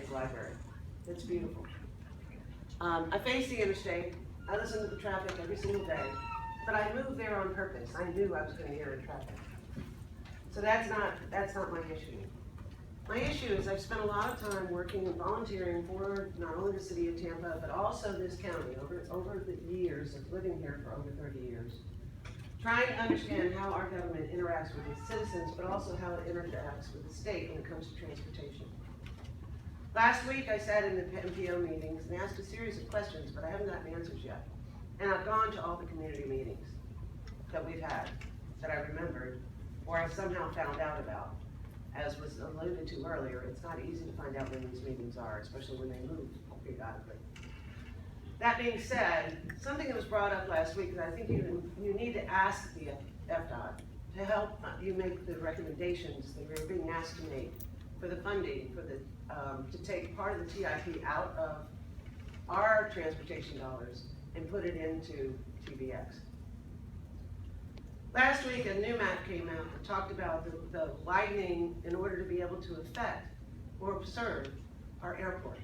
State Library. It's beautiful. I face the interstate, I listen to the traffic every single day, but I moved there on purpose. I knew I was gonna hear the traffic. So that's not my issue. My issue is I've spent a lot of time working and volunteering for not only the city of Tampa, but also this county over the years of living here for over 30 years. Trying to understand how our government interacts with its citizens, but also how it interacts with the state when it comes to transportation. Last week, I sat in the MPO meetings and asked a series of questions, but I haven't gotten answers yet. And I've gone to all the community meetings that we've had, that I remembered, or I somehow found out about. As was alluded to earlier, it's not easy to find out when these meetings are, especially when they move periodically. That being said, something that was brought up last week that I think you need to ask the FDOT to help you make the recommendations that you're being asked to make for the funding, for the to take part of the TIP out of our transportation dollars and put it into TBX. Last week, a new map came out that talked about the widening in order to be able to affect or serve our airport.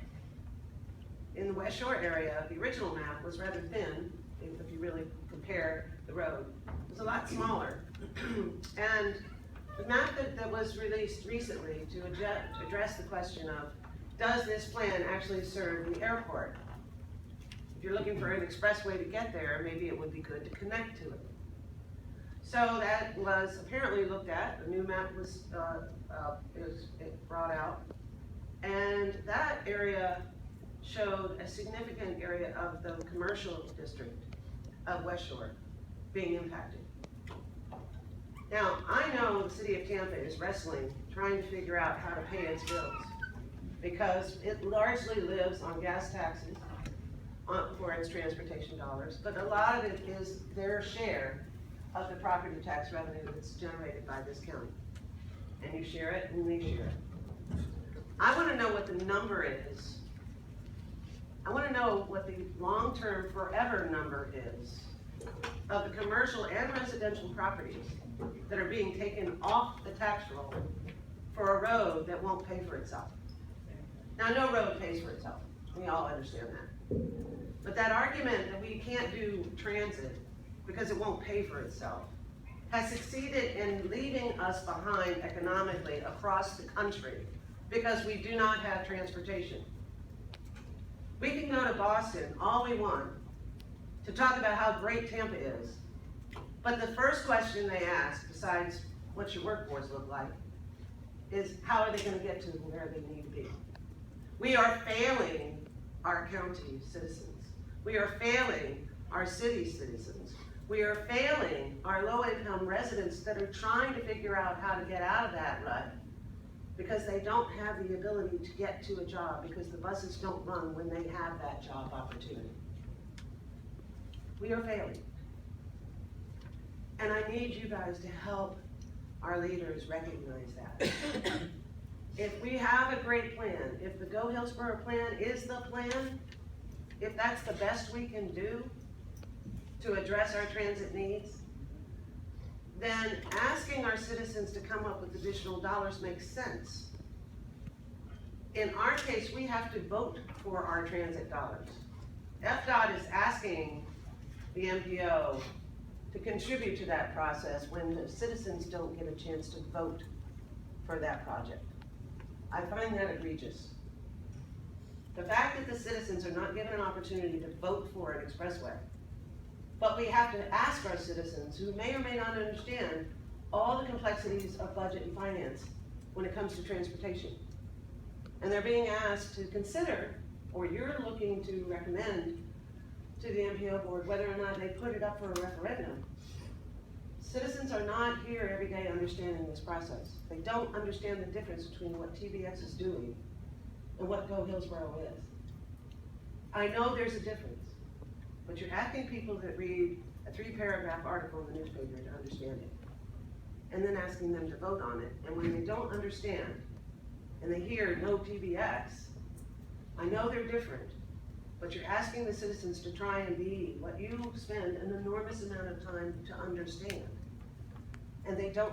In the West Shore area, the original map was rather thin, if you really compare the road. It was a lot smaller. And the map that was released recently to address the question of, does this plan actually serve the airport? If you're looking for an expressway to get there, maybe it would be good to connect to it. So that was apparently looked at. A new map was brought out, and that area showed a significant area of the commercial district of West Shore being impacted. Now, I know the city of Tampa is wrestling, trying to figure out how to pay its bills, because it largely lives on gas taxes for its transportation dollars, but a lot of it is their share of the property tax revenue that's generated by this county. And you share it, and we share it. I want to know what the number is. I want to know what the long-term forever number is of the commercial and residential properties that are being taken off the tax roll for a road that won't pay for itself. Now, no road pays for itself. We all understand that. But that argument that we can't do transit because it won't pay for itself has succeeded in leaving us behind economically across the country because we do not have transportation. We can go to Boston all we want to talk about how great Tampa is, but the first question they ask, besides what's your workforce look like, is how are they going to get to where they need to be? We are failing our county citizens. We are failing our city citizens. We are failing our low-income residents that are trying to figure out how to get out of that rut because they don't have the ability to get to a job because the buses don't run when they have that job opportunity. We are failing. And I need you guys to help our leaders recognize that. If we have a great plan, if the Go Hillsborough plan is the plan, if that's the best we can do to address our transit needs, then asking our citizens to come up with additional dollars makes sense. In our case, we have to vote for our transit dollars. FDOT is asking the MPO to contribute to that process when the citizens don't get a chance to vote for that project. I find that egregious. The fact that the citizens are not given an opportunity to vote for an expressway, but we have to ask our citizens, who may or may not understand all the complexities of budget and finance when it comes to transportation. And they're being asked to consider, or you're looking to recommend to the MPO board whether or not they put it up for a referendum. Citizens are not here every day understanding this process. They don't understand the difference between what TBX is doing and what Go Hillsborough is. I know there's a difference, but you're asking people to read a 3-paragraph article in the newspaper to understand it, and then asking them to vote on it. And when they don't understand, and they hear no TBX, I know they're different, but you're asking the citizens to try and be what you spend an enormous amount of time to understand. And they don't